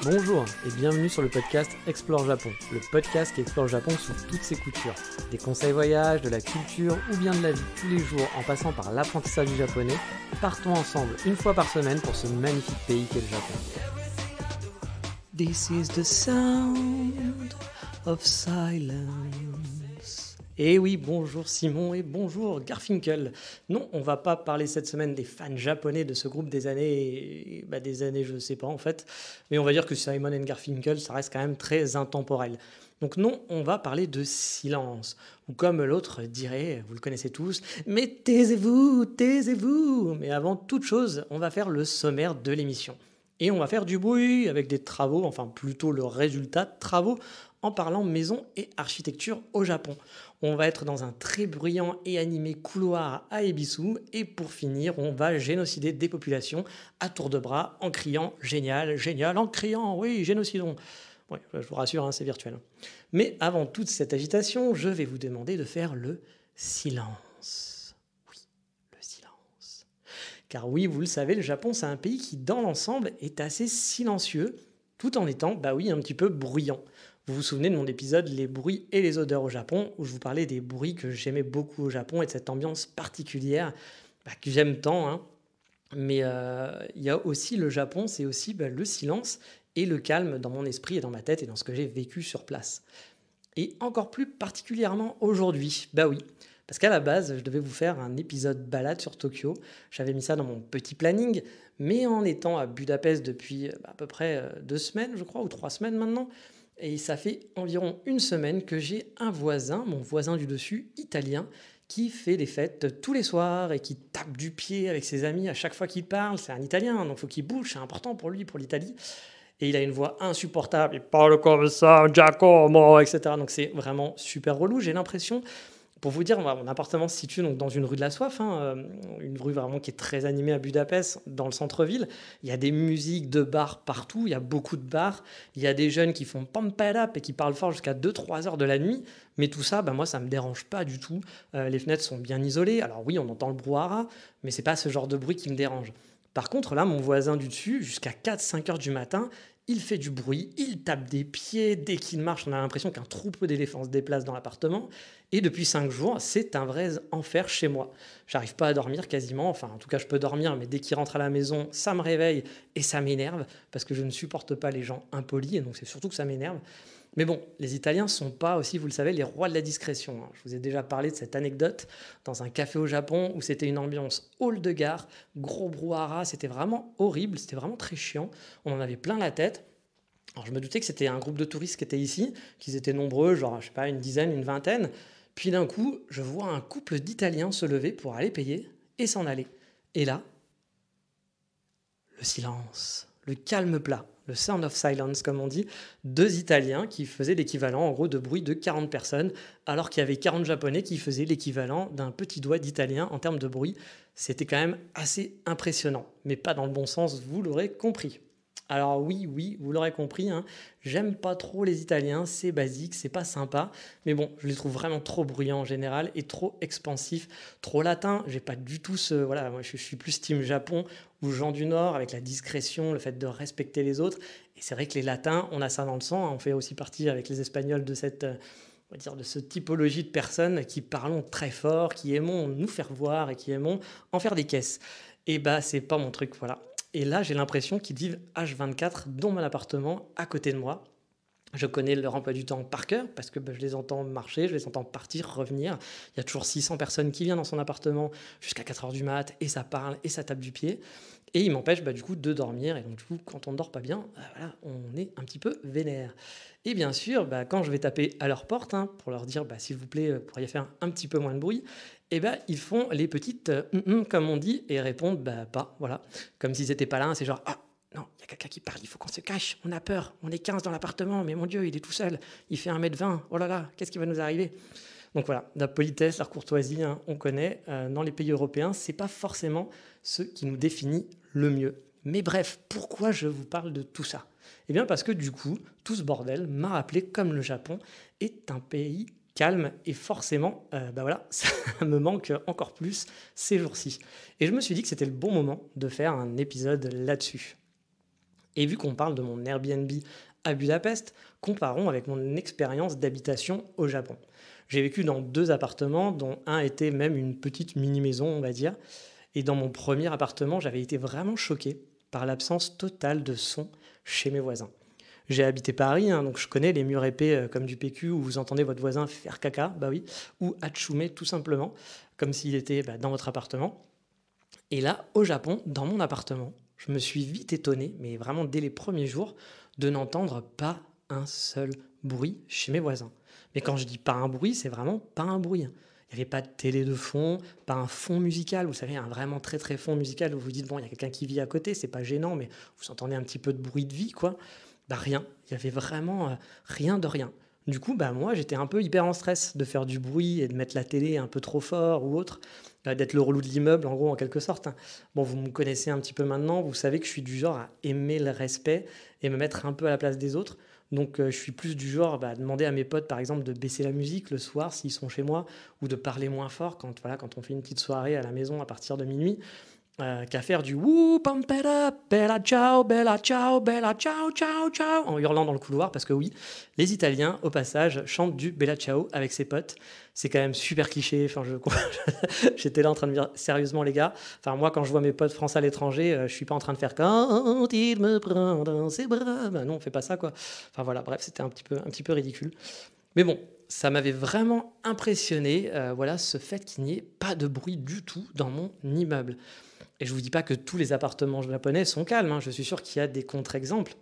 Bonjour et bienvenue sur le podcast Explore Japon, le podcast qui explore le Japon sous toutes ses coutures. Des conseils voyage, de la culture ou bien de la vie tous les jours en passant par l'apprentissage du japonais, partons ensemble une fois par semaine pour ce magnifique pays qu'est le Japon. This is the sound of silence. Et oui, bonjour Simon et bonjour Garfinkel. Non, on va pas parler cette semaine des fans japonais de ce groupe des années, je sais pas en fait, mais on va dire que Simon and Garfinkel, ça reste quand même très intemporel. Donc non, on va parler de silence, ou comme l'autre dirait, vous le connaissez tous, mais taisez-vous, taisez-vous. Mais avant toute chose, on va faire le sommaire de l'émission. Et on va faire du bruit avec des travaux, enfin plutôt le résultat de travaux, en parlant maison et architecture au Japon. On va être dans un très bruyant et animé couloir à Ebisu, et pour finir, on va génocider des populations à tour de bras en criant « génial, génial », en criant « oui, génocidons ». Ouais, je vous rassure, hein, c'est virtuel. Mais avant toute cette agitation, je vais vous demander de faire le silence. Oui, le silence. Car oui, vous le savez, le Japon, c'est un pays qui, dans l'ensemble, est assez silencieux, tout en étant, un petit peu bruyant. Vous vous souvenez de mon épisode Les bruits et les odeurs au Japon, où je vous parlais des bruits que j'aimais beaucoup au Japon et de cette ambiance particulière que j'aime tant. Hein. Mais il y a aussi le Japon, c'est aussi le silence et le calme dans mon esprit et dans ma tête et dans ce que j'ai vécu sur place. Et encore plus particulièrement aujourd'hui, oui. Parce qu'à la base, je devais vous faire un épisode balade sur Tokyo. J'avais mis ça dans mon petit planning, mais en étant à Budapest depuis à peu près 2 semaines, je crois, ou 3 semaines maintenant, et ça fait environ 1 semaine que j'ai un voisin, mon voisin du dessus, italien, qui fait des fêtes tous les soirs et qui tape du pied avec ses amis à chaque fois qu'il parle. C'est un Italien, donc il faut qu'il bouge, c'est important pour lui, pour l'Italie. Et il a une voix insupportable, il parle comme ça, Giacomo, etc. Donc c'est vraiment super relou, j'ai l'impression. Pour vous dire, mon appartement se situe donc dans une rue de la Soif, une rue vraiment qui est très animée à Budapest, dans le centre-ville. Il y a des musiques de bars partout, il y a beaucoup de bars. Il y a des jeunes qui font pump it up et qui parlent fort jusqu'à 2-3 heures de la nuit. Mais tout ça, moi, ça ne me dérange pas du tout. Les fenêtres sont bien isolées. Alors oui, on entend le brouhaha, mais ce n'est pas ce genre de bruit qui me dérange. Par contre, là, mon voisin du dessus, jusqu'à 4-5 heures du matin, il fait du bruit, il tape des pieds. Dès qu'il marche, on a l'impression qu'un troupeau d'éléphants se déplace dans l'appartement. Et depuis 5 jours, c'est un vrai enfer chez moi. J'arrive pas à dormir quasiment. Enfin, en tout cas, je peux dormir, mais dès qu'il rentre à la maison, ça me réveille et ça m'énerve parce que je ne supporte pas les gens impolis. Et donc, c'est surtout que ça m'énerve. Mais bon, les Italiens sont pas aussi, vous le savez, les rois de la discrétion. Je vous ai déjà parlé de cette anecdote dans un café au Japon où c'était une ambiance hall de gare, gros brouhaha, c'était vraiment horrible, c'était vraiment très chiant. On en avait plein la tête. Alors je me doutais que c'était un groupe de touristes qui étaient ici, qu'ils étaient nombreux, genre je sais pas, une dizaine, une vingtaine. Puis d'un coup, je vois un couple d'Italiens se lever pour aller payer et s'en aller. Et là, le silence, le calme plat. Le sound of silence, comme on dit, 2 Italiens qui faisaient l'équivalent, en gros, de bruit de 40 personnes, alors qu'il y avait 40 Japonais qui faisaient l'équivalent d'un petit doigt d'Italien en termes de bruit. C'était quand même assez impressionnant, mais pas dans le bon sens, vous l'aurez compris. Alors oui, vous l'aurez compris, j'aime pas trop les Italiens, c'est basique, c'est pas sympa, mais bon, je les trouve vraiment trop bruyants en général et trop expansifs, trop latins. J'ai pas du tout moi je suis plus team Japon ou gens du Nord avec la discrétion, le fait de respecter les autres. Et c'est vrai que les latins, on a ça dans le sang, on fait aussi partie avec les Espagnols de cette de ce typologie de personnes qui parlons très fort, qui aimons nous faire voir et qui aimons en faire des caisses. Et c'est pas mon truc, voilà. Et là, j'ai l'impression qu'ils vivent H24 dans mon appartement, à côté de moi. Je connais leur emploi du temps par cœur, parce que je les entends marcher, je les entends partir, revenir. Il y a toujours 600 personnes qui viennent dans son appartement jusqu'à 4 heures du mat, et ça parle, et ça tape du pied. Et ils m'empêchent du coup de dormir. Et donc du coup, quand on ne dort pas bien, on est un petit peu vénère. Et bien sûr, quand je vais taper à leur porte, pour leur dire, s'il vous plaît, vous pourriez faire un petit peu moins de bruit, ils font les petites comme on dit, et répondent pas, voilà. Comme s'ils n'étaient pas là, c'est genre, ah, non, il y a quelqu'un qui parle, il faut qu'on se cache, on a peur, on est 15 dans l'appartement, mais mon Dieu, il est tout seul, il fait 1m20, oh là là, qu'est-ce qui va nous arriver ? Donc voilà, la politesse, la courtoisie, on connaît. Dans les pays européens, c'est pas forcément ce qui nous définit le mieux. Mais bref, pourquoi je vous parle de tout ça ? Eh bien parce que du coup, tout ce bordel m'a rappelé comme le Japon est un pays calme et forcément, ça me manque encore plus ces jours-ci. Et je me suis dit que c'était le bon moment de faire un épisode là-dessus. Et vu qu'on parle de mon Airbnb à Budapest, comparons avec mon expérience d'habitation au Japon. J'ai vécu dans 2 appartements, dont un était même une petite mini-maison, on va dire. Et dans mon premier appartement, j'avais été vraiment choqué par l'absence totale de son chez mes voisins. J'ai habité Paris, hein, donc je connais les murs épais comme du PQ où vous entendez votre voisin faire caca, bah oui, ou atchoumer tout simplement, comme s'il était dans votre appartement. Et là, au Japon, dans mon appartement, je me suis vite étonné, mais vraiment dès les premiers jours, de n'entendre pas un seul bruit chez mes voisins. Mais quand je dis pas un bruit, c'est vraiment pas un bruit, hein. Il n'y avait pas de télé de fond, pas un fond musical, vous savez, un vraiment très très fond musical où vous dites, bon, il y a quelqu'un qui vit à côté, c'est pas gênant, mais vous entendez un petit peu de bruit de vie, quoi. Bah rien, il y avait vraiment rien de rien. Du coup, bah moi, j'étais un peu hyper en stress de faire du bruit et de mettre la télé un peu trop fort ou autre, d'être le relou de l'immeuble, en gros, en quelque sorte, hein. Bon, vous me connaissez un petit peu maintenant, vous savez que je suis du genre à aimer le respect et me mettre un peu à la place des autres. Donc, je suis plus du genre à demander à mes potes, par exemple, de baisser la musique le soir s'ils sont chez moi ou de parler moins fort quand, voilà, quand on fait une petite soirée à la maison à partir de minuit qu'à faire du wouh, pampera, bella ciao, ciao, ciao, en hurlant dans le couloir, parce que oui, les Italiens, au passage, chantent du bella ciao avec ses potes. C'est quand même super cliché. Enfin, j'étais là en train de dire sérieusement, les gars. Enfin, moi, quand je vois mes potes français à l'étranger, je suis pas en train de faire quand il me prend dans ses bras. Ben non, on fait pas ça, quoi. Enfin voilà, bref, c'était un petit peu ridicule. Mais bon, ça m'avait vraiment impressionné, voilà, ce fait qu'il n'y ait pas de bruit du tout dans mon immeuble. Et je ne vous dis pas que tous les appartements japonais sont calmes, hein. Je suis sûr qu'il y a des contre-exemples.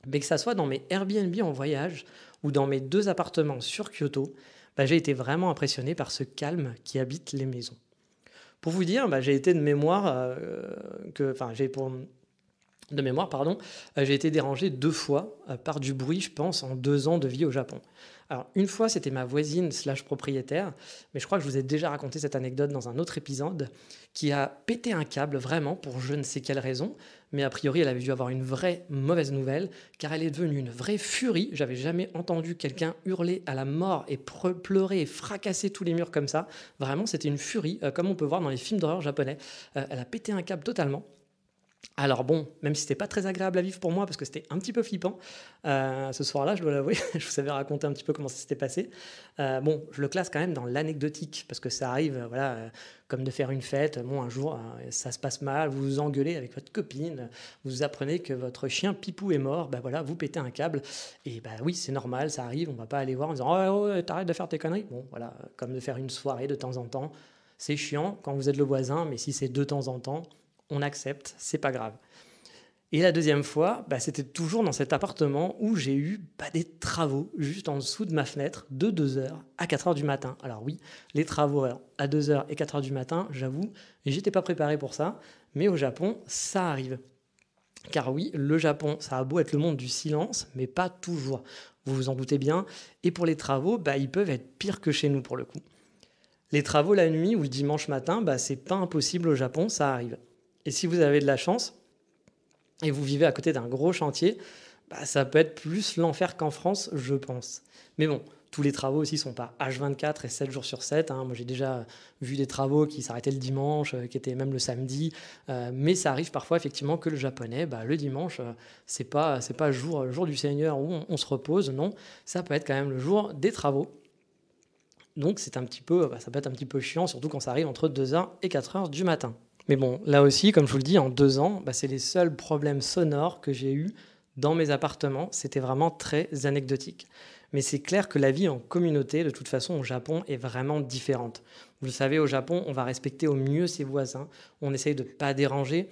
Mais que ça soit dans mes Airbnb en voyage ou dans mes 2 appartements sur Kyoto, j'ai été vraiment impressionné par ce calme qui habite les maisons. Pour vous dire, j'ai été de mémoire, enfin, de mémoire, pardon, j'ai été dérangé 2 fois par du bruit, je pense, en 2 ans de vie au Japon. Alors, une fois, c'était ma voisine slash propriétaire, mais je crois que je vous ai déjà raconté cette anecdote dans un autre épisode, qui a pété un câble vraiment pour je ne sais quelle raison, mais a priori, elle avait dû avoir une vraie mauvaise nouvelle, car elle est devenue une vraie furie. J'avais jamais entendu quelqu'un hurler à la mort et pleurer et fracasser tous les murs comme ça. Vraiment, c'était une furie, comme on peut voir dans les films d'horreur japonais. Elle a pété un câble totalement. Alors bon, même si c'était pas très agréable à vivre pour moi, parce que c'était un petit peu flippant, ce soir-là, je dois l'avouer, je vous avais raconté un petit peu comment ça s'était passé. Bon, je le classe quand même dans l'anecdotique, parce que ça arrive, voilà, comme de faire une fête. Bon, un jour, ça se passe mal, vous vous engueulez avec votre copine, vous apprenez que votre chien Pipou est mort, bah voilà, vous pétez un câble, et bah oui, c'est normal, ça arrive, on va pas aller voir en disant « Oh, t'arrêtes de faire tes conneries ». Bon, voilà, comme de faire une soirée de temps en temps, c'est chiant quand vous êtes le voisin, mais si c'est de temps en temps, on accepte, c'est pas grave. Et la deuxième fois, c'était toujours dans cet appartement où j'ai eu des travaux juste en dessous de ma fenêtre de 2 heures à 4 heures du matin. Alors oui, les travaux alors, à 2 heures et 4 heures du matin, j'avoue, j'étais pas préparé pour ça, mais au Japon, ça arrive. Car oui, le Japon, ça a beau être le monde du silence, mais pas toujours. Vous vous en doutez bien. Et pour les travaux, ils peuvent être pires que chez nous pour le coup. Les travaux la nuit ou le dimanche matin, c'est pas impossible au Japon, ça arrive. Et si vous avez de la chance et vous vivez à côté d'un gros chantier, ça peut être plus l'enfer qu'en France, je pense. Mais bon, tous les travaux aussi ne sont pas H24 et 7 jours sur 7, hein. Moi, j'ai déjà vu des travaux qui s'arrêtaient le dimanche, qui étaient même le samedi. Mais ça arrive parfois, effectivement, que le japonais, le dimanche, c'est pas jour du Seigneur où on se repose. Non, ça peut être quand même le jour des travaux. Donc, ça peut être un petit peu chiant, surtout quand ça arrive entre 2h et 4h du matin. Mais bon, là aussi, comme je vous le dis, en 2 ans, c'est les seuls problèmes sonores que j'ai eus dans mes appartements. C'était vraiment très anecdotique. Mais c'est clair que la vie en communauté, de toute façon, au Japon, est vraiment différente. Vous le savez, au Japon, on va respecter au mieux ses voisins. On essaye de ne pas déranger.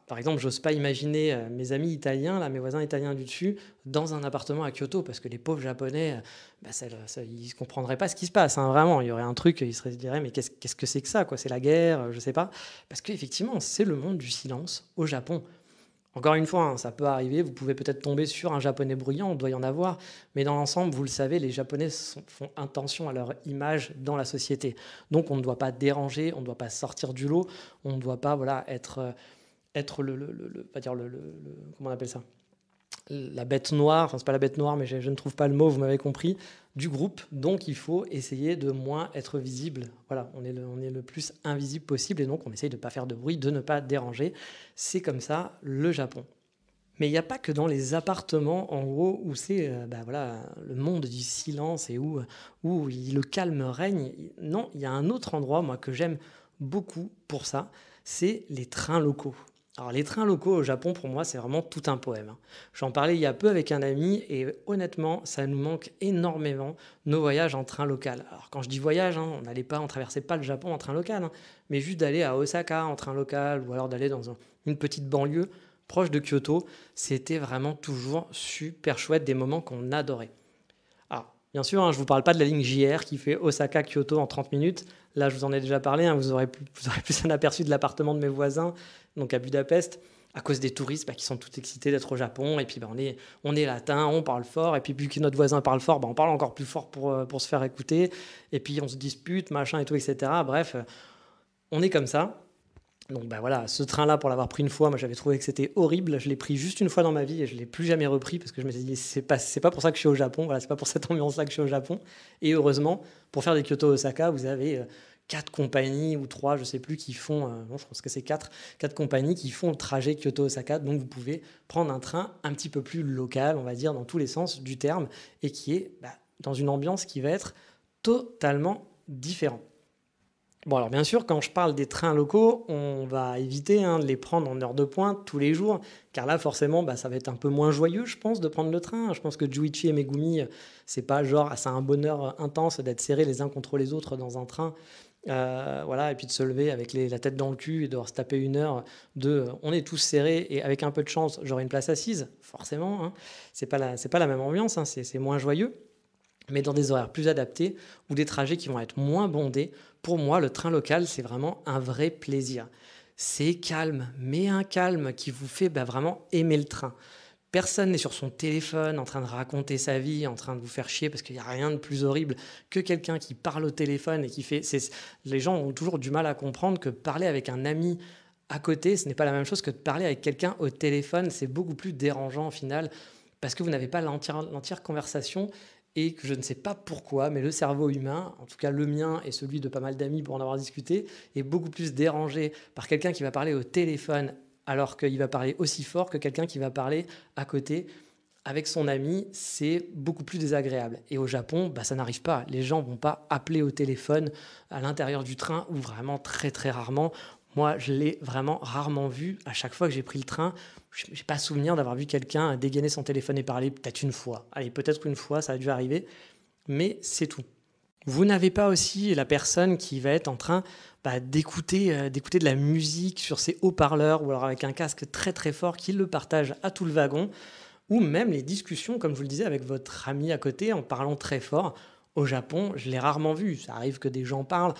Par exemple, j'ose pas imaginer mes amis italiens, là, mes voisins italiens du dessus, dans un appartement à Kyoto, parce que les pauvres japonais, ils ne comprendraient pas ce qui se passe, hein, vraiment. Il y aurait un truc, ils se diraient, mais qu'est-ce que c'est que ça, quoi? C'est la guerre, je sais pas. Parce qu'effectivement, c'est le monde du silence au Japon. Encore une fois, hein, ça peut arriver, vous pouvez peut-être tomber sur un japonais bruyant, il doit y en avoir, mais dans l'ensemble, vous le savez, les japonais font attention à leur image dans la société. Donc on ne doit pas déranger, on ne doit pas sortir du lot, on ne doit pas être comment on appelle ça, la bête noire, enfin c'est pas la bête noire, mais je ne trouve pas le mot, vous m'avez compris, du groupe. Donc il faut essayer de moins être visible. Voilà, on est le plus invisible possible, et donc on essaye de ne pas faire de bruit, de ne pas déranger. C'est comme ça le Japon. Mais il n'y a pas que dans les appartements, en gros, où c'est bah, voilà, le monde du silence et où le calme règne. Non, il y a un autre endroit, moi, que j'aime beaucoup pour ça, c'est les trains locaux. Alors, les trains locaux au Japon, pour moi, c'est vraiment tout un poème, hein. J'en parlais il y a peu avec un ami et honnêtement, ça nous manque énormément, nos voyages en train local. Alors, quand je dis voyage, hein, on traversait pas le Japon en train local, hein, mais juste d'aller à Osaka en train local ou alors d'aller dans une petite banlieue proche de Kyoto, c'était vraiment toujours super chouette, des moments qu'on adorait. Alors, bien sûr, hein, je ne vous parle pas de la ligne JR qui fait Osaka-Kyoto en 30 minutes. Là, je vous en ai déjà parlé, hein, vous aurez plus un aperçu de l'appartement de mes voisins, donc à Budapest, à cause des touristes bah, qui sont tous excités d'être au Japon. Et puis, bah, on est latin, on parle fort. Et puis, vu que notre voisin parle fort, bah, on parle encore plus fort pour se faire écouter. Et puis, on se dispute, machin et tout, etc. Bref, on est comme ça. Donc bah voilà, ce train-là, pour l'avoir pris une fois, moi j'avais trouvé que c'était horrible. Je l'ai pris juste une fois dans ma vie et je ne l'ai plus jamais repris parce que je me suis dit, c'est pas pour ça que je suis au Japon, voilà, c'est pas pour cette ambiance-là que je suis au Japon. Et heureusement, pour faire des Kyoto-Osaka, vous avez 4 compagnies ou 3, je sais plus, qui font, non, je pense que c'est 4 compagnies qui font le trajet Kyoto-Osaka. Donc vous pouvez prendre un train un petit peu plus local, on va dire, dans tous les sens du terme, et qui est bah, dans une ambiance qui va être totalement différente. Bon, alors bien sûr, quand je parle des trains locaux, on va éviter de les prendre en heure de pointe tous les jours, car là, forcément, bah, ça va être un peu moins joyeux, je pense, de prendre le train. Je pense que Juichi et Megumi, c'est pas genre, c'est un bonheur intense d'être serrés les uns contre les autres dans un train, voilà, et puis de se lever avec la tête dans le cul et de se taper une heure on est tous serrés et avec un peu de chance, j'aurai une place assise, forcément, hein. C'est pas la même ambiance, hein, c'est moins joyeux. Mais dans des horaires plus adaptés ou des trajets qui vont être moins bondés, pour moi, le train local, c'est vraiment un vrai plaisir. C'est calme, mais un calme qui vous fait bah, vraiment aimer le train. Personne n'est sur son téléphone en train de raconter sa vie, en train de vous faire chier, parce qu'il n'y a rien de plus horrible que quelqu'un qui parle au téléphone et qui fait... Les gens ont toujours du mal à comprendre que parler avec un ami à côté, ce n'est pas la même chose que de parler avec quelqu'un au téléphone. C'est beaucoup plus dérangeant au final, parce que vous n'avez pas l'entière conversation et que je ne sais pas pourquoi, mais le cerveau humain, en tout cas le mien et celui de pas mal d'amis pour en avoir discuté, est beaucoup plus dérangé par quelqu'un qui va parler au téléphone alors qu'il va parler aussi fort que quelqu'un qui va parler à côté avec son ami. C'est beaucoup plus désagréable. Et au Japon, bah, ça n'arrive pas. Les gens ne vont pas appeler au téléphone à l'intérieur du train ou vraiment très très rarement. Moi, je l'ai vraiment rarement vu. À chaque fois que j'ai pris le train, je n'ai pas souvenir d'avoir vu quelqu'un dégainer son téléphone et parler, peut-être une fois. Allez, peut-être une fois, ça a dû arriver, mais c'est tout. Vous n'avez pas aussi la personne qui va être en train bah, d'écouter de la musique sur ses haut-parleurs ou alors avec un casque très très fort qui le partage à tout le wagon, ou même les discussions, comme je vous le disais, avec votre ami à côté en parlant très fort. Au Japon, je l'ai rarement vu. Ça arrive que des gens parlent,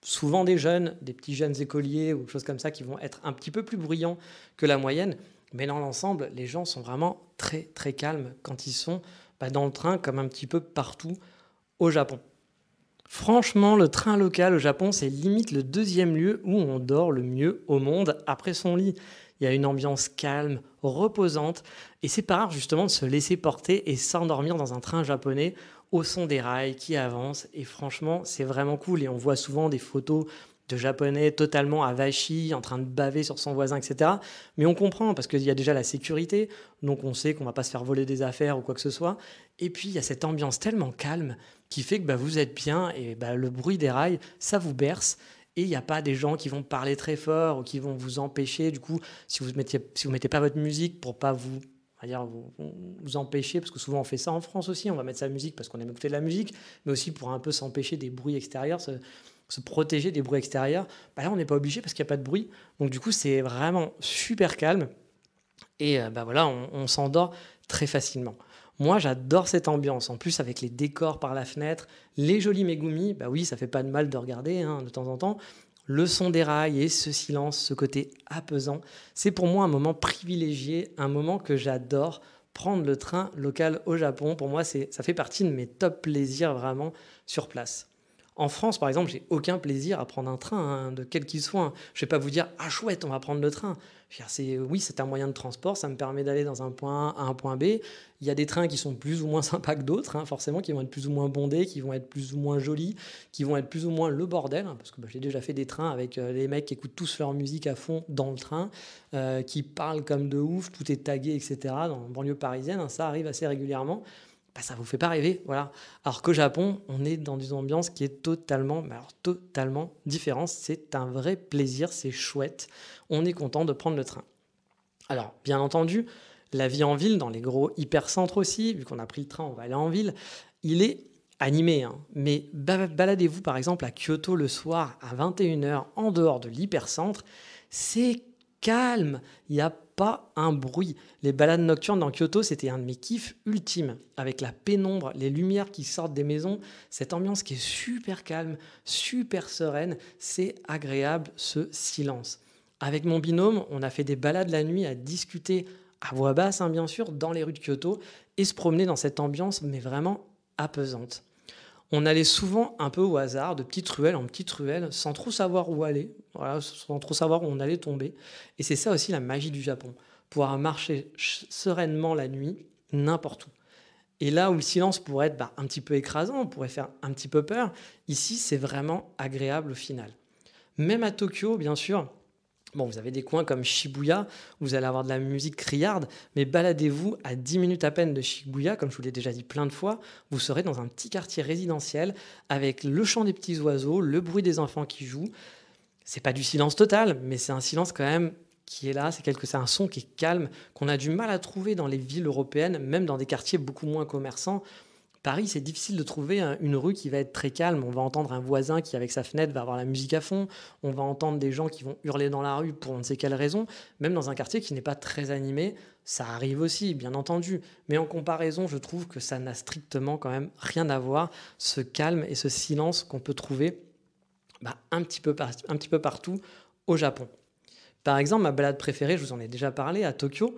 souvent des jeunes, des petits jeunes écoliers ou choses comme ça qui vont être un petit peu plus bruyants que la moyenne. Mais dans l'ensemble, les gens sont vraiment très très calmes quand ils sont bah, dans le train, comme un petit peu partout au Japon. Franchement, le train local au Japon, c'est limite le deuxième lieu où on dort le mieux au monde après son lit. Il y a une ambiance calme, reposante, et c'est pas rare justement de se laisser porter et s'endormir dans un train japonais au son des rails qui avancent. Et franchement, c'est vraiment cool. Et on voit souvent des photos de Japonais totalement avachis, en train de baver sur son voisin, etc. Mais on comprend, parce qu'il y a déjà la sécurité, donc on sait qu'on ne va pas se faire voler des affaires ou quoi que ce soit. Et puis, il y a cette ambiance tellement calme qui fait que bah, vous êtes bien, et bah, le bruit des rails, ça vous berce. Et il n'y a pas des gens qui vont parler très fort ou qui vont vous empêcher. Du coup, si vous ne mettez pas votre musique pour pas vous... on va dire vous empêcher, parce que souvent on fait ça en France aussi, on va mettre sa musique parce qu'on aime écouter de la musique, mais aussi pour un peu s'empêcher des bruits extérieurs, se protéger des bruits extérieurs. Bah là, on n'est pas obligé parce qu'il n'y a pas de bruit. Donc du coup, c'est vraiment super calme. Et bah voilà, on s'endort très facilement. Moi, j'adore cette ambiance. En plus, avec les décors par la fenêtre, les jolis Megumi, bah oui, ça fait pas de mal de regarder de temps en temps. Le son des rails et ce silence, ce côté apaisant, c'est pour moi un moment privilégié, un moment que j'adore. Prendre le train local au Japon, pour moi, ça fait partie de mes top plaisirs vraiment sur place. En France, par exemple, j'ai aucun plaisir à prendre un train, hein, de quel qu'il soit, hein. Je vais pas vous dire: «Ah chouette, on va prendre le train». Je veux dire, oui, c'est un moyen de transport, ça me permet d'aller dans un point A à un point B. Il y a des trains qui sont plus ou moins sympas que d'autres, hein, forcément, qui vont être plus ou moins bondés, qui vont être plus ou moins jolis, qui vont être plus ou moins le bordel, hein, parce que, bah, j'ai déjà fait des trains avec, les mecs qui écoutent tous leur musique à fond dans le train, qui parlent comme de ouf, tout est tagué et cetera dans la banlieue parisienne, hein, ça arrive assez régulièrement. Bah, ça vous fait pas rêver, voilà. Alors qu'au Japon, on est dans une ambiance qui est totalement, mais alors totalement différente. C'est un vrai plaisir, c'est chouette. On est content de prendre le train. Alors, bien entendu, la vie en ville, dans les gros hypercentres aussi, vu qu'on a pris le train, on va aller en ville, il est animé, hein. Mais baladez-vous par exemple à Kyoto le soir à 21 h en dehors de l'hypercentre, c'est calme, il n'y a pas un bruit. Les balades nocturnes dans Kyoto, c'était un de mes kiffs ultimes, avec la pénombre, les lumières qui sortent des maisons, cette ambiance qui est super calme, super sereine, c'est agréable ce silence. Avec mon binôme, on a fait des balades la nuit à discuter à voix basse, hein, bien sûr, dans les rues de Kyoto et se promener dans cette ambiance, mais vraiment apaisante. On allait souvent un peu au hasard, de petite ruelle en petite ruelle, sans trop savoir où aller, voilà, sans trop savoir où on allait tomber. Et c'est ça aussi la magie du Japon, pouvoir marcher sereinement la nuit, n'importe où. Et là où le silence pourrait être, bah, un petit peu écrasant, on pourrait faire un petit peu peur, ici c'est vraiment agréable au final. Même à Tokyo, bien sûr, bon, vous avez des coins comme Shibuya, où vous allez avoir de la musique criarde, mais baladez-vous à 10 minutes à peine de Shibuya, comme je vous l'ai déjà dit plein de fois, vous serez dans un petit quartier résidentiel avec le chant des petits oiseaux, le bruit des enfants qui jouent. C'est pas du silence total, mais c'est un silence quand même qui est là, c'est un son qui est calme, qu'on a du mal à trouver dans les villes européennes, même dans des quartiers beaucoup moins commerçants. Paris, c'est difficile de trouver une rue qui va être très calme. On va entendre un voisin qui, avec sa fenêtre, va avoir la musique à fond. On va entendre des gens qui vont hurler dans la rue pour on ne sait quelle raison. Même dans un quartier qui n'est pas très animé, ça arrive aussi, bien entendu. Mais en comparaison, je trouve que ça n'a strictement quand même rien à voir, ce calme et ce silence qu'on peut trouver, bah, un petit peu partout au Japon. Par exemple, ma balade préférée, je vous en ai déjà parlé, à Tokyo,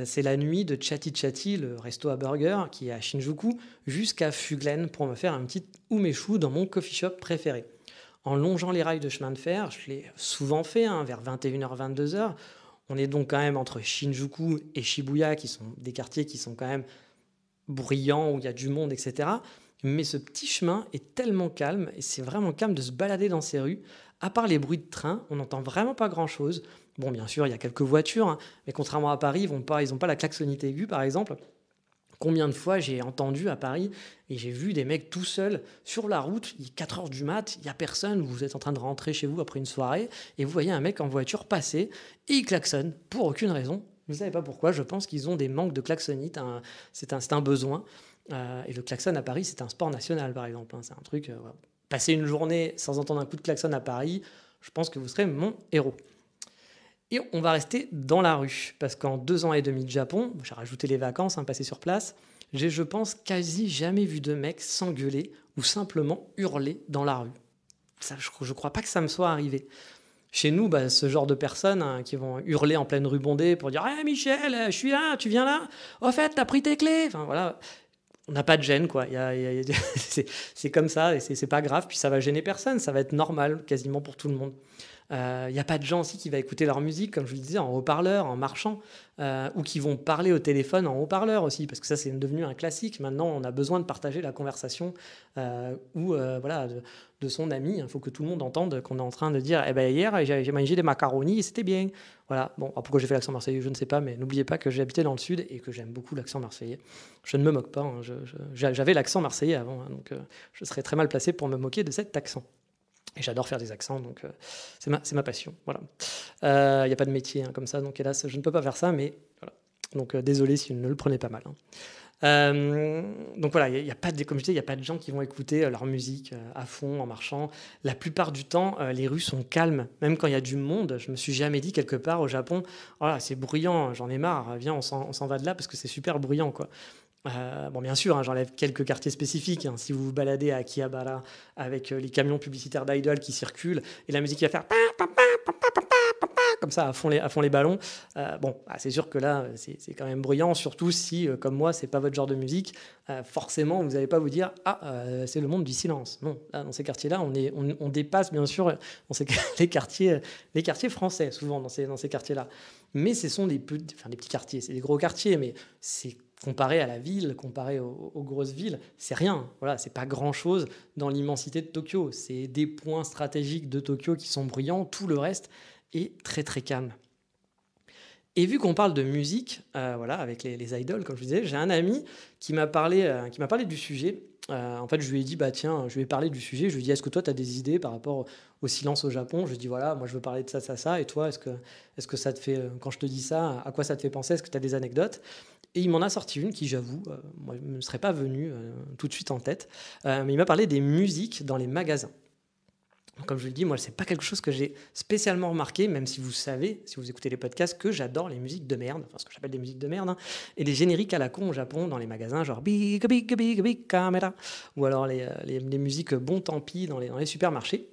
c'est la nuit de Chatty Chatty, le resto à burger qui est à Shinjuku, jusqu'à Fuglen pour me faire un petit umeshu dans mon coffee shop préféré. En longeant les rails de chemin de fer, je l'ai souvent fait, hein, vers 21 h 22 h. On est donc quand même entre Shinjuku et Shibuya, qui sont des quartiers qui sont quand même bruyants, où il y a du monde, etc. Mais ce petit chemin est tellement calme, et c'est vraiment calme de se balader dans ces rues. À part les bruits de train, on n'entend vraiment pas grand-chose. Bon, bien sûr, il y a quelques voitures, hein, mais contrairement à Paris, ils ont pas la klaxonnité aiguë, par exemple. Combien de fois j'ai entendu à Paris et j'ai vu des mecs tout seuls sur la route, il est 4 heures du mat, il n'y a personne, vous êtes en train de rentrer chez vous après une soirée, et vous voyez un mec en voiture passer, et il klaxonne, pour aucune raison. Vous ne savez pas pourquoi, je pense qu'ils ont des manques de klaxonite, c'est un besoin. Et le klaxon à Paris, c'est un sport national, par exemple, hein, c'est un truc... Voilà. Passer une journée sans entendre un coup de klaxon à Paris, je pense que vous serez mon héros. Et on va rester dans la rue, parce qu'en 2 ans et demi de Japon, j'ai rajouté les vacances, hein, passées sur place, j'ai, je pense, quasi jamais vu de mec s'engueuler ou simplement hurler dans la rue. Ça, je crois pas que ça me soit arrivé. Chez nous, bah, ce genre de personnes, hein, qui vont hurler en pleine rue bondée pour dire «Hey Michel, je suis là, tu viens là? Au fait, t'as pris tes clés?» Enfin voilà, on n'a pas de gêne, quoi. C'est comme ça, et c'est pas grave, puis ça va gêner personne, ça va être normal quasiment pour tout le monde. Il n'y a pas de gens aussi qui vont écouter leur musique, comme je vous le disais, en haut-parleur, en marchant, ou qui vont parler au téléphone en haut-parleur aussi, parce que ça, c'est devenu un classique. Maintenant, on a besoin de partager la conversation voilà, de son ami. Il faut que tout le monde entende qu'on est en train de dire « Eh ben, hier, j'ai mangé des macaronis et c'était bien. » Voilà. Bon, alors pourquoi j'ai fait l'accent marseillais, je ne sais pas, mais n'oubliez pas que j'ai habité dans le Sud et que j'aime beaucoup l'accent marseillais. Je ne me moque pas, hein, j'avais l'accent marseillais avant, hein, donc je serais très mal placé pour me moquer de cet accent. Et j'adore faire des accents, donc c'est ma passion. Voilà. Il n'y a pas de métier, hein, comme ça, donc hélas, je ne peux pas faire ça, mais voilà. Donc désolé si vous ne le prenez pas mal, hein. Donc voilà, il y a pas de, comme je disais, il n'y a pas de gens qui vont écouter leur musique à fond en marchant. La plupart du temps, les rues sont calmes. Même quand il y a du monde, je me suis jamais dit quelque part au Japon, oh là, c'est bruyant, j'en ai marre, viens, on s'en va de là parce que c'est super bruyant, quoi. Bon, bien sûr, hein, j'enlève quelques quartiers spécifiques, hein. Si vous vous baladez à Akihabara avec les camions publicitaires d'Idol qui circulent et la musique qui va faire comme ça à fond les ballons, bon, c'est sûr que là, c'est quand même bruyant, surtout si, comme moi, c'est pas votre genre de musique. Forcément, vous n'allez pas vous dire ah, c'est le monde du silence. Non, là, dans ces quartiers-là, on dépasse bien sûr dans les quartiers français, souvent dans ces quartiers-là. Mais ce sont des petits quartiers, c'est des gros quartiers, mais c'est comparé à la ville, comparé aux grosses villes, c'est rien. Voilà, c'est pas grand-chose dans l'immensité de Tokyo. C'est des points stratégiques de Tokyo qui sont bruyants. Tout le reste est très très calme. Et vu qu'on parle de musique, voilà, avec les idoles, comme je vous disais, j'ai un ami qui m'a parlé du sujet. En fait, je lui ai dit, bah tiens, je vais parler du sujet. Je lui ai dit, est-ce que toi, tu as des idées par rapport au silence au Japon? Je lui ai dit, voilà, moi, je veux parler de ça, ça, ça. Et toi, est-ce que ça te fait, quand je te dis ça, à quoi ça te fait penser? Est-ce que tu as des anecdotes? Et il m'en a sorti une qui, j'avoue, moi, ne me serait pas venue tout de suite en tête. Mais il m'a parlé des musiques dans les magasins. Comme je le dis, moi, c'est pas quelque chose que j'ai spécialement remarqué, même si vous savez, si vous écoutez les podcasts, que j'adore les musiques de merde, enfin ce que j'appelle des musiques de merde, hein, et les génériques à la con au Japon dans les magasins, genre big big big big camera, ou alors les musiques bon tant pis dans les supermarchés.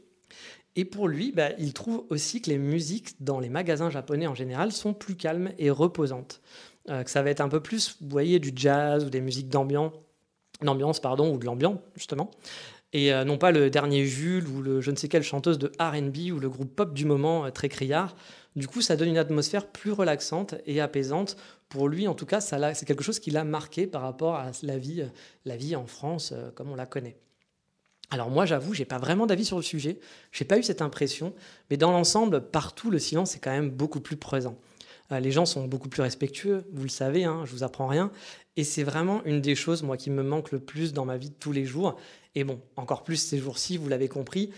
Et pour lui, bah, il trouve aussi que les musiques dans les magasins japonais en général sont plus calmes et reposantes. Que ça va être un peu plus, vous voyez, du jazz ou des musiques d'ambiance, ou de l'ambiance, justement. Et non pas le dernier Jules ou le je ne sais quelle chanteuse de R&B ou le groupe pop du moment très criard. Du coup, ça donne une atmosphère plus relaxante et apaisante. Pour lui, en tout cas, c'est quelque chose qui l'a marqué par rapport à la vie en France comme on la connaît. Alors moi, j'avoue, j'ai pas vraiment d'avis sur le sujet. J'ai pas eu cette impression. Mais dans l'ensemble, partout, le silence est quand même beaucoup plus présent. Les gens sont beaucoup plus respectueux, vous le savez, hein, je vous apprends rien. Et c'est vraiment une des choses, moi, qui me manque le plus dans ma vie de tous les jours. Et bon, encore plus ces jours-ci, vous l'avez compris.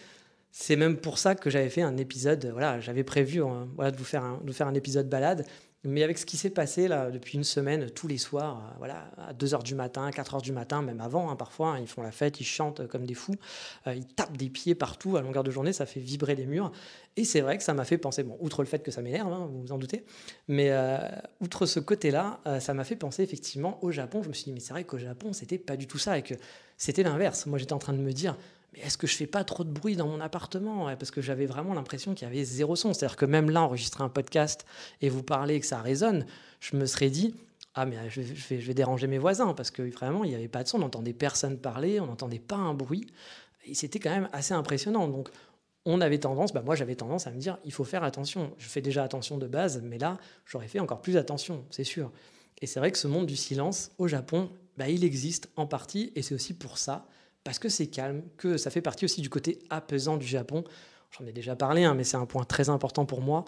C'est même pour ça que j'avais fait un épisode, voilà, j'avais prévu voilà, de vous faire un épisode balade. Mais avec ce qui s'est passé là depuis une semaine, tous les soirs, voilà, à 2h du matin, 4h du matin, même avant, hein, parfois, hein, ils font la fête, ils chantent comme des fous, ils tapent des pieds partout à longueur de journée, ça fait vibrer les murs. Et c'est vrai que ça m'a fait penser, bon, outre le fait que ça m'énerve, hein, vous vous en doutez, mais outre ce côté-là, ça m'a fait penser effectivement au Japon. Je me suis dit, mais c'est vrai qu'au Japon, c'était pas du tout ça, et que c'était l'inverse. Moi, j'étais en train de me dire, mais est-ce que je fais pas trop de bruit dans mon appartement? Parce que j'avais vraiment l'impression qu'il y avait zéro son. C'est-à-dire que même là, enregistrer un podcast et vous parler et que ça résonne, je me serais dit, ah mais je vais déranger mes voisins, parce que vraiment, il n'y avait pas de son, on n'entendait personne parler, on n'entendait pas un bruit. Et c'était quand même assez impressionnant. Donc, on avait tendance, moi j'avais tendance à me dire, il faut faire attention. Je fais déjà attention de base, mais là, j'aurais fait encore plus attention, c'est sûr. Et c'est vrai que ce monde du silence, au Japon, il existe en partie, et c'est aussi pour ça, parce que c'est calme, que ça fait partie aussi du côté apaisant du Japon. J'en ai déjà parlé, hein, mais c'est un point très important pour moi.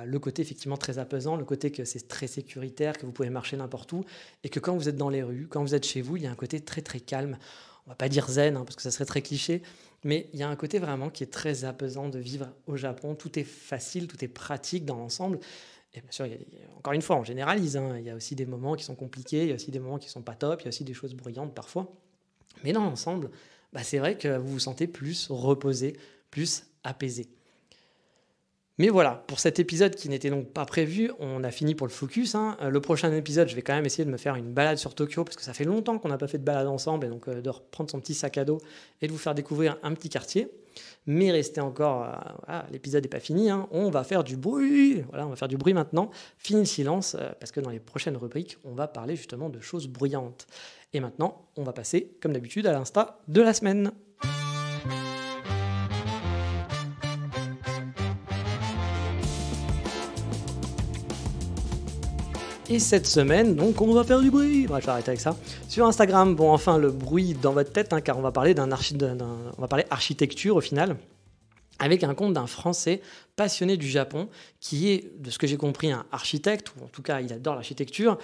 Le côté effectivement très apaisant, le côté que c'est très sécuritaire, que vous pouvez marcher n'importe où, et que quand vous êtes dans les rues, quand vous êtes chez vous, il y a un côté très très calme. On va pas dire zen, hein, parce que ça serait très cliché, mais il y a un côté vraiment qui est très apaisant de vivre au Japon. Tout est facile, tout est pratique dans l'ensemble. Et bien sûr, encore une fois, on généralise, hein, il y a aussi des moments qui sont compliqués, il y a aussi des moments qui sont pas top, il y a aussi des choses bruyantes parfois. Mais dans l'ensemble, c'est vrai que vous vous sentez plus reposé, plus apaisé. Mais voilà, pour cet épisode qui n'était donc pas prévu, on a fini pour le focus, hein. Le prochain épisode, je vais quand même essayer de me faire une balade sur Tokyo, parce que ça fait longtemps qu'on n'a pas fait de balade ensemble, et donc de reprendre son petit sac à dos et de vous faire découvrir un petit quartier. Mais restez encore, l'épisode n'est pas fini, hein. On va faire du bruit, voilà, on va faire du bruit maintenant. Fini le silence, parce que dans les prochaines rubriques, on va parler justement de choses bruyantes. Et maintenant, on va passer, comme d'habitude, à l'insta de la semaine. Et cette semaine, donc, on va faire du bruit. Bref, je vais arrêter avec ça. Sur Instagram, bon, enfin, le bruit dans votre tête, hein, car on va parler on va parler architecture au final, avec un compte d'un Français passionné du Japon, qui est, de ce que j'ai compris, un architecte, ou en tout cas, il adore l'architecture,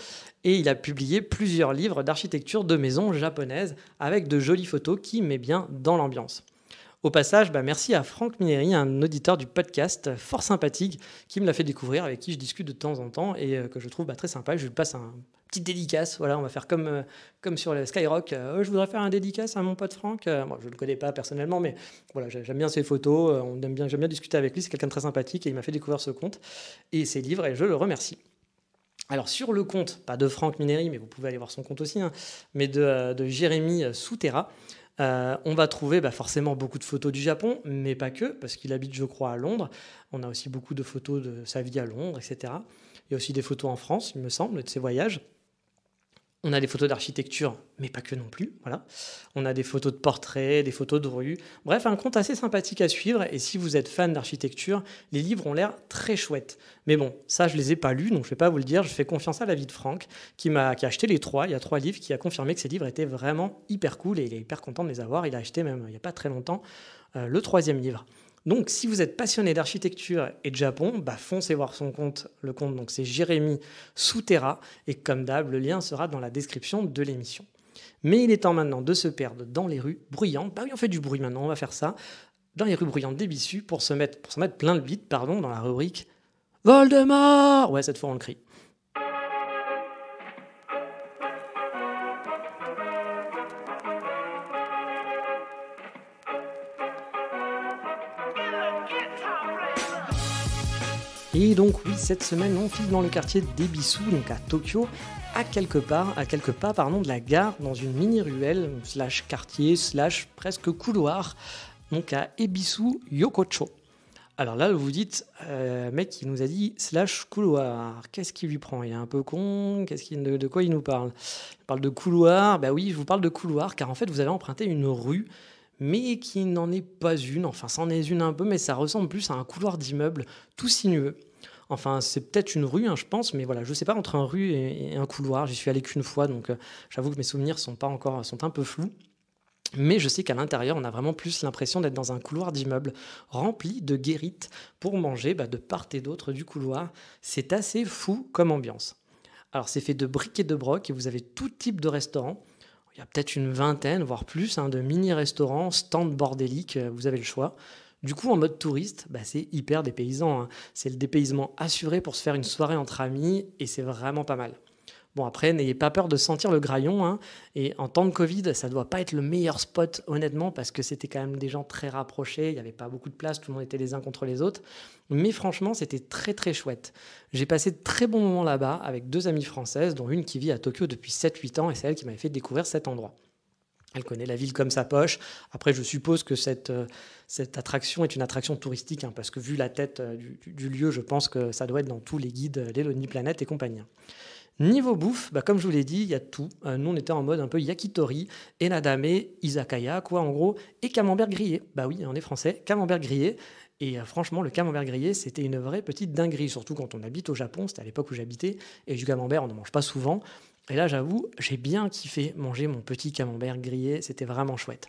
et il a publié plusieurs livres d'architecture de maisons japonaises, avec de jolies photos qui met bien dans l'ambiance. Au passage, merci à Franck Mineri, un auditeur du podcast fort sympathique, qui me l'a fait découvrir, avec qui je discute de temps en temps, et que je trouve très sympa. Je lui passe un petit dédicace, voilà, on va faire comme sur le Skyrock. Je voudrais faire un dédicace à mon pote Franck. Moi, je ne le connais pas personnellement, mais voilà, j'aime bien ses photos, j'aime bien discuter avec lui, c'est quelqu'un de très sympathique, et il m'a fait découvrir ce compte et ses livres, et je le remercie. Alors sur le compte, pas de Franck Mineri, mais vous pouvez aller voir son compte aussi, hein, mais de Jérémy Souterra, on va trouver forcément beaucoup de photos du Japon, mais pas que, parce qu'il habite, je crois, à Londres. On a aussi beaucoup de photos de sa vie à Londres, etc. Il y a aussi des photos en France, il me semble, de ses voyages. On a des photos d'architecture, mais pas que non plus. Voilà. On a des photos de portraits, des photos de rue. Bref, un compte assez sympathique à suivre. Et si vous êtes fan d'architecture, les livres ont l'air très chouettes. Mais bon, ça, je les ai pas lus, donc je ne vais pas vous le dire. Je fais confiance à l'avis de Franck, qui a acheté les trois. Il y a 3 livres, qui a confirmé que ces livres étaient vraiment hyper cool et il est hyper content de les avoir. Il a acheté même, il n'y a pas très longtemps, le troisième livre. Donc, si vous êtes passionné d'architecture et de Japon, foncez voir son compte. Le compte, donc, c'est Jérémy Souterra. Et comme d'hab, le lien sera dans la description de l'émission. Mais il est temps maintenant de se perdre dans les rues bruyantes. Bah oui, on fait du bruit maintenant, on va faire ça. Dans les rues bruyantes d'Ebisu pour se mettre plein de beats, dans la rubrique Voldemort. Ouais, cette fois on le crie. Et donc oui, cette semaine, on file dans le quartier d'Ebisu, donc à Tokyo, à quelques pas de la gare, dans une mini-ruelle, slash quartier, slash presque couloir, donc à Ebisu Yokocho. Alors là, vous dites, mec, il nous a dit slash couloir. Qu'est-ce qui lui prend? Il est un peu con. De quoi il nous parle? Il parle de couloir. Bah oui, je vous parle de couloir, car en fait, vous avez emprunté une rue, mais qui n'en est pas une. Enfin, c'en est une un peu, mais ça ressemble plus à un couloir d'immeuble, tout sinueux. Enfin, c'est peut-être une rue, je pense, mais voilà, je sais pas, entre un rue et un couloir. J'y suis allé qu'une fois, donc j'avoue que mes souvenirs sont un peu flous. Mais je sais qu'à l'intérieur, on a vraiment plus l'impression d'être dans un couloir d'immeuble rempli de guérites pour manger de part et d'autre du couloir. C'est assez fou comme ambiance. Alors, c'est fait de briques et de broc et vous avez tout type de restaurants. Il y a peut-être une vingtaine, voire plus, de mini-restaurants, stands bordéliques, vous avez le choix. Du coup, en mode touriste, c'est hyper dépaysant. C'est le dépaysement assuré pour se faire une soirée entre amis et c'est vraiment pas mal. Bon, après, n'ayez pas peur de sentir le graillon. Et en temps de Covid, ça ne doit pas être le meilleur spot, honnêtement, parce que c'était quand même des gens très rapprochés. Il n'y avait pas beaucoup de place, tout le monde était les uns contre les autres. Mais franchement, c'était très, très chouette. J'ai passé de très bons moments là-bas avec 2 amies françaises, dont une qui vit à Tokyo depuis 7-8 ans, et c'est elle qui m'avait fait découvrir cet endroit. Elle connaît la ville comme sa poche. Après, je suppose que cette attraction est une attraction touristique, parce que vu la tête du lieu, je pense que ça doit être dans tous les guides, les Lonely Planet et compagnie. Niveau bouffe, comme je vous l'ai dit, il y a tout. Nous, on était en mode un peu yakitori, enadame, izakaya, quoi, en gros, et camembert grillé. Bah oui, on est français, camembert grillé. Et franchement, le camembert grillé, c'était une vraie petite dinguerie, surtout quand on habite au Japon. C'était à l'époque où j'habitais, et du camembert, on n'en mange pas souvent. Et là, j'avoue, j'ai bien kiffé manger mon petit camembert grillé. C'était vraiment chouette.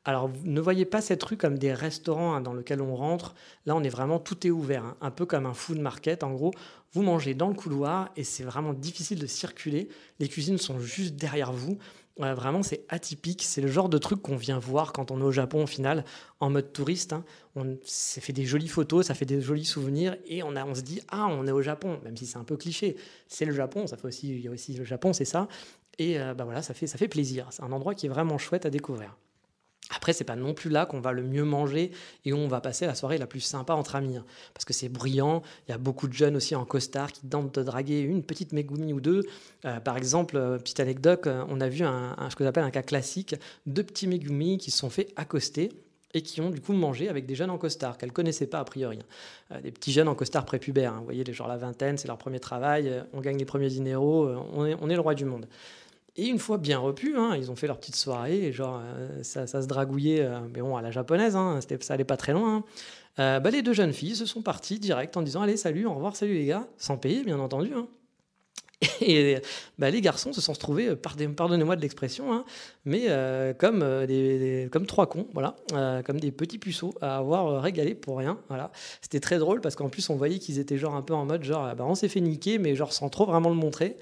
Alors, ne voyez pas cette rue comme des restaurants dans lesquels on rentre. Là, on est vraiment, tout est ouvert, un peu comme un food market. En gros, vous mangez dans le couloir et c'est vraiment difficile de circuler. Les cuisines sont juste derrière vous. Vraiment, c'est atypique. C'est le genre de truc qu'on vient voir quand on est au Japon, au final, en mode touriste. Ça fait des jolies photos, ça fait des jolis souvenirs et on se dit, on est au Japon, même si c'est un peu cliché. C'est le Japon, il y a aussi le Japon, c'est ça. Et voilà, ça fait plaisir. C'est un endroit qui est vraiment chouette à découvrir. Après, c'est pas non plus là qu'on va le mieux manger et où on va passer la soirée la plus sympa entre amis. Parce que c'est bruyant, il y a beaucoup de jeunes aussi en costard qui tentent de draguer une petite Megumi ou deux. Par exemple, petite anecdote, on a vu ce que j'appelle un cas classique, 2 petits Megumi qui se sont fait accoster et qui ont du coup mangé avec des jeunes en costard qu'elles ne connaissaient pas a priori. Des petits jeunes en costard prépubères. Vous voyez, genre la vingtaine, c'est leur premier travail, on gagne les premiers dineros, on est le roi du monde. Et une fois bien repus, ils ont fait leur petite soirée, et ça se dragouillait, mais bon, à la japonaise, ça allait pas très loin. Les 2 jeunes filles se sont parties direct en disant allez, salut, au revoir, salut les gars, sans payer bien entendu. Et les garçons se sont retrouvés, pardonnez-moi de l'expression, mais comme 3 cons, voilà, comme des petits puceaux à avoir régalé pour rien. Voilà. C'était très drôle parce qu'en plus on voyait qu'ils étaient un peu en mode on s'est fait niquer, mais sans trop vraiment le montrer.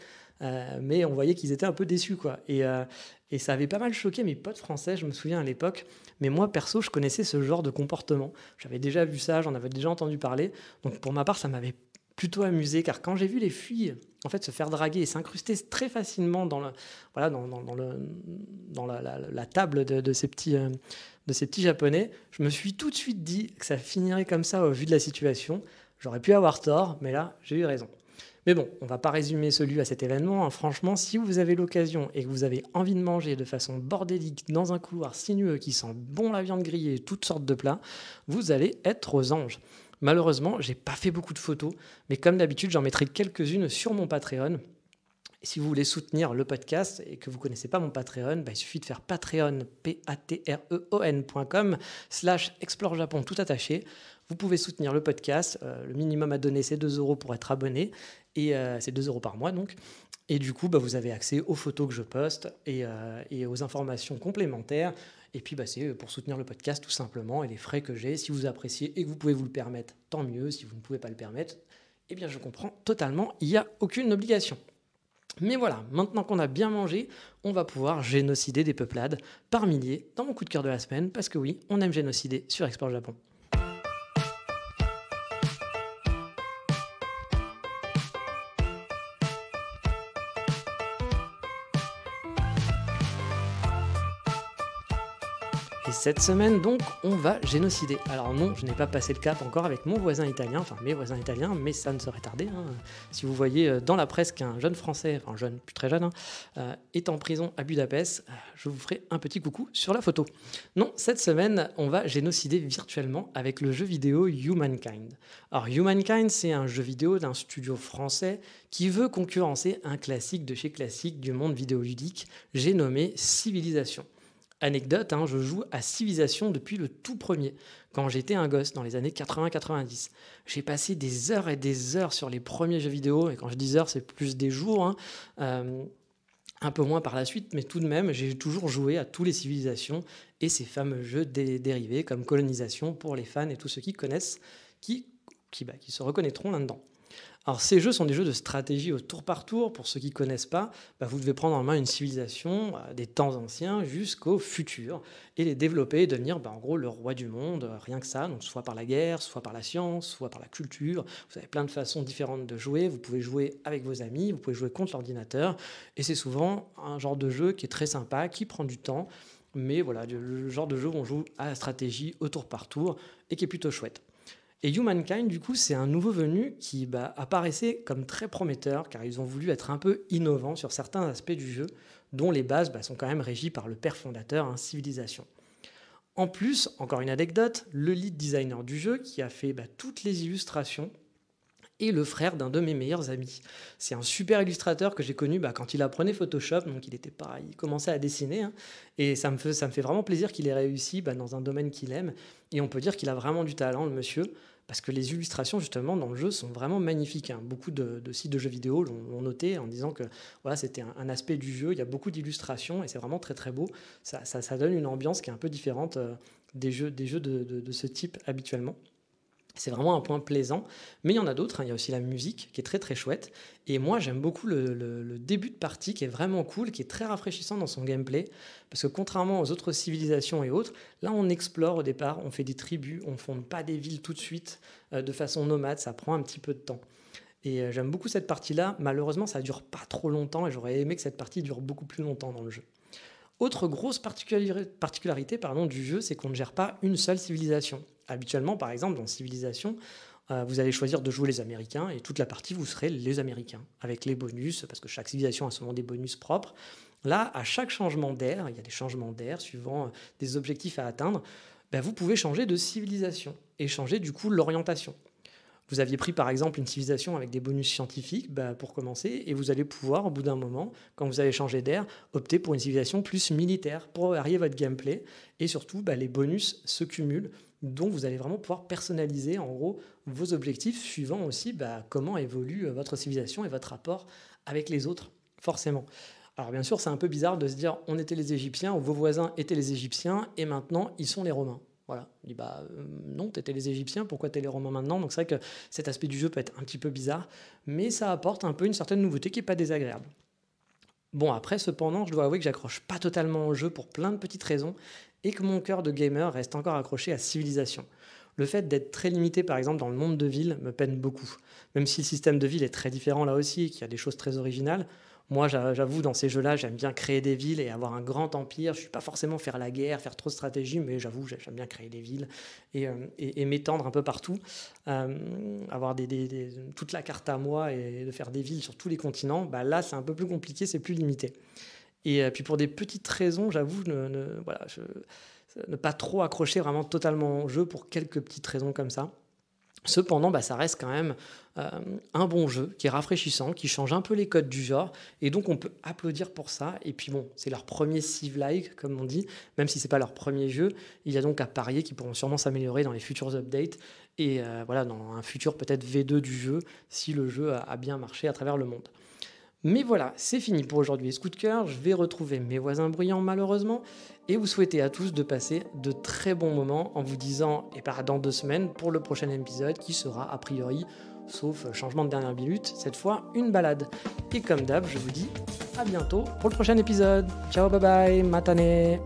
Mais on voyait qu'ils étaient un peu déçus, quoi. Et ça avait pas mal choqué mes potes français, je me souviens à l'époque. Mais moi, perso, je connaissais ce genre de comportement. J'avais déjà vu ça, j'en avais déjà entendu parler. Donc pour ma part, ça m'avait plutôt amusé, car quand j'ai vu les filles en fait se faire draguer et s'incruster très facilement dans la table de ces petits japonais, je me suis tout de suite dit que ça finirait comme ça au vu de la situation. J'aurais pu avoir tort, mais là, j'ai eu raison. Mais bon, on va pas résumer ce lieu à cet événement, hein. Franchement, si vous avez l'occasion et que vous avez envie de manger de façon bordélique dans un couloir sinueux qui sent bon la viande grillée et toutes sortes de plats, vous allez être aux anges. Malheureusement, j'ai pas fait beaucoup de photos, mais comme d'habitude, j'en mettrai quelques-unes sur mon Patreon. Et si vous voulez soutenir le podcast et que vous ne connaissez pas mon Patreon, il suffit de faire patreon, patreon.com/explore Japon tout attaché. Vous pouvez soutenir le podcast. Le minimum à donner, c'est 2 € pour être abonné. Et c'est 2 € par mois donc. Et du coup, vous avez accès aux photos que je poste et aux informations complémentaires. Et puis, c'est pour soutenir le podcast tout simplement et les frais que j'ai. Si vous appréciez et que vous pouvez vous le permettre, tant mieux. Si vous ne pouvez pas le permettre, eh bien, je comprends totalement. Il n'y a aucune obligation. Mais voilà, maintenant qu'on a bien mangé, on va pouvoir génocider des peuplades par milliers dans mon coup de cœur de la semaine, parce que oui, on aime génocider sur Explore Japon. Et cette semaine, donc, on va génocider. Alors non, je n'ai pas passé le cap encore avec mon voisin italien, enfin mes voisins italiens, mais ça ne serait tardé. Si vous voyez dans la presse qu'un jeune Français, enfin jeune, plus très jeune, est en prison à Budapest, je vous ferai un petit coucou sur la photo. Non, cette semaine, on va génocider virtuellement avec le jeu vidéo Humankind. Alors Humankind, c'est un jeu vidéo d'un studio français qui veut concurrencer un classique de chez classique du monde vidéoludique, j'ai nommé Civilization. Anecdote, je joue à Civilization depuis le tout premier, quand j'étais un gosse, dans les années 80-90. J'ai passé des heures et des heures sur les premiers jeux vidéo, et quand je dis heures, c'est plus des jours, un peu moins par la suite, mais tout de même, j'ai toujours joué à tous les Civilisations et ces fameux jeux dérivés, comme Colonisation, pour les fans et tous ceux qui connaissent, qui se reconnaîtront là-dedans. Alors ces jeux sont des jeux de stratégie au tour par tour. Pour ceux qui ne connaissent pas, vous devez prendre en main une civilisation des temps anciens jusqu'au futur et les développer et devenir en gros le roi du monde, rien que ça, donc soit par la guerre, soit par la science, soit par la culture. Vous avez plein de façons différentes de jouer. Vous pouvez jouer avec vos amis, vous pouvez jouer contre l'ordinateur et c'est souvent un genre de jeu qui est très sympa, qui prend du temps, mais voilà, le genre de jeu où on joue à la stratégie au tour par tour et qui est plutôt chouette. Et Humankind, du coup, c'est un nouveau venu qui apparaissait comme très prometteur, car ils ont voulu être un peu innovants sur certains aspects du jeu, dont les bases sont quand même régies par le père fondateur, Civilization. En plus, encore une anecdote, le lead designer du jeu, qui a fait toutes les illustrations, est le frère d'un de mes meilleurs amis. C'est un super illustrateur que j'ai connu quand il apprenait Photoshop, donc il commençait à dessiner, et ça me fait vraiment plaisir qu'il ait réussi dans un domaine qu'il aime, et on peut dire qu'il a vraiment du talent, le monsieur, parce que les illustrations justement dans le jeu sont vraiment magnifiques. Beaucoup de sites de jeux vidéo l'ont noté en disant que voilà, c'était un aspect du jeu, il y a beaucoup d'illustrations et c'est vraiment très très beau, ça donne une ambiance qui est un peu différente des jeux de ce type habituellement. C'est vraiment un point plaisant, mais il y en a d'autres, il y a aussi la musique qui est très très chouette, et moi j'aime beaucoup le début de partie qui est vraiment cool, qui est très rafraîchissant dans son gameplay, parce que contrairement aux autres civilisations et autres, là on explore au départ, on fait des tribus, on ne fonde pas des villes tout de suite de façon nomade, ça prend un petit peu de temps. Et j'aime beaucoup cette partie-là, malheureusement ça dure pas trop longtemps, et j'aurais aimé que cette partie dure beaucoup plus longtemps dans le jeu. Autre grosse particularité du jeu, c'est qu'on ne gère pas une seule civilisation. Habituellement, par exemple, dans Civilisation, vous allez choisir de jouer les Américains et toute la partie, vous serez les Américains, avec les bonus, parce que chaque civilisation a souvent des bonus propres. Là, à chaque changement d'air, il y a des changements d'air suivant des objectifs à atteindre, vous pouvez changer de civilisation et changer du coup l'orientation. Vous aviez pris par exemple une civilisation avec des bonus scientifiques pour commencer, et vous allez pouvoir au bout d'un moment, quand vous allez changer d'air, opter pour une civilisation plus militaire pour varier votre gameplay, et surtout les bonus se cumulent, donc vous allez vraiment pouvoir personnaliser en gros vos objectifs suivant aussi comment évolue votre civilisation et votre rapport avec les autres, forcément. Alors bien sûr c'est un peu bizarre de se dire on était les Égyptiens ou vos voisins étaient les Égyptiens et maintenant ils sont les Romains. Voilà, il dit non, t'étais les Égyptiens, pourquoi t'es les Romains maintenant? Donc c'est vrai que cet aspect du jeu peut être un petit peu bizarre, mais ça apporte un peu une certaine nouveauté qui n'est pas désagréable. Bon, après, cependant, je dois avouer que j'accroche pas totalement au jeu pour plein de petites raisons, et que mon cœur de gamer reste encore accroché à Civilization. Le fait d'être très limité, par exemple, dans le monde de ville me peine beaucoup. Même si le système de ville est très différent là aussi, et qu'il y a des choses très originales, Moi, j'avoue, dans ces jeux-là, j'aime bien créer des villes et avoir un grand empire. Je ne suis pas forcément faire la guerre, faire trop de stratégie, mais j'avoue, j'aime bien créer des villes et m'étendre un peu partout. Avoir toute la carte à moi et de faire des villes sur tous les continents, bah là, c'est un peu plus compliqué, c'est plus limité. Et puis pour des petites raisons, j'avoue, ne pas trop accrocher vraiment totalement au jeu pour quelques petites raisons comme ça. Cependant, bah, ça reste quand même un bon jeu qui est rafraîchissant, qui change un peu les codes du genre, et donc on peut applaudir pour ça. Et puis bon, c'est leur premier Civ-like, comme on dit, même si c'est pas leur premier jeu. Il y a donc à parier qu'ils pourront sûrement s'améliorer dans les futurs updates, et voilà, dans un futur peut-être V2 du jeu, si le jeu a bien marché à travers le monde. Mais voilà, c'est fini pour aujourd'hui. Ce coup de cœur, je vais retrouver mes voisins bruyants malheureusement et vous souhaiter à tous de passer de très bons moments en vous disant dans 2 semaines pour le prochain épisode qui sera a priori, sauf changement de dernière minute, cette fois une balade. Et comme d'hab, je vous dis à bientôt pour le prochain épisode. Ciao, bye bye, matane.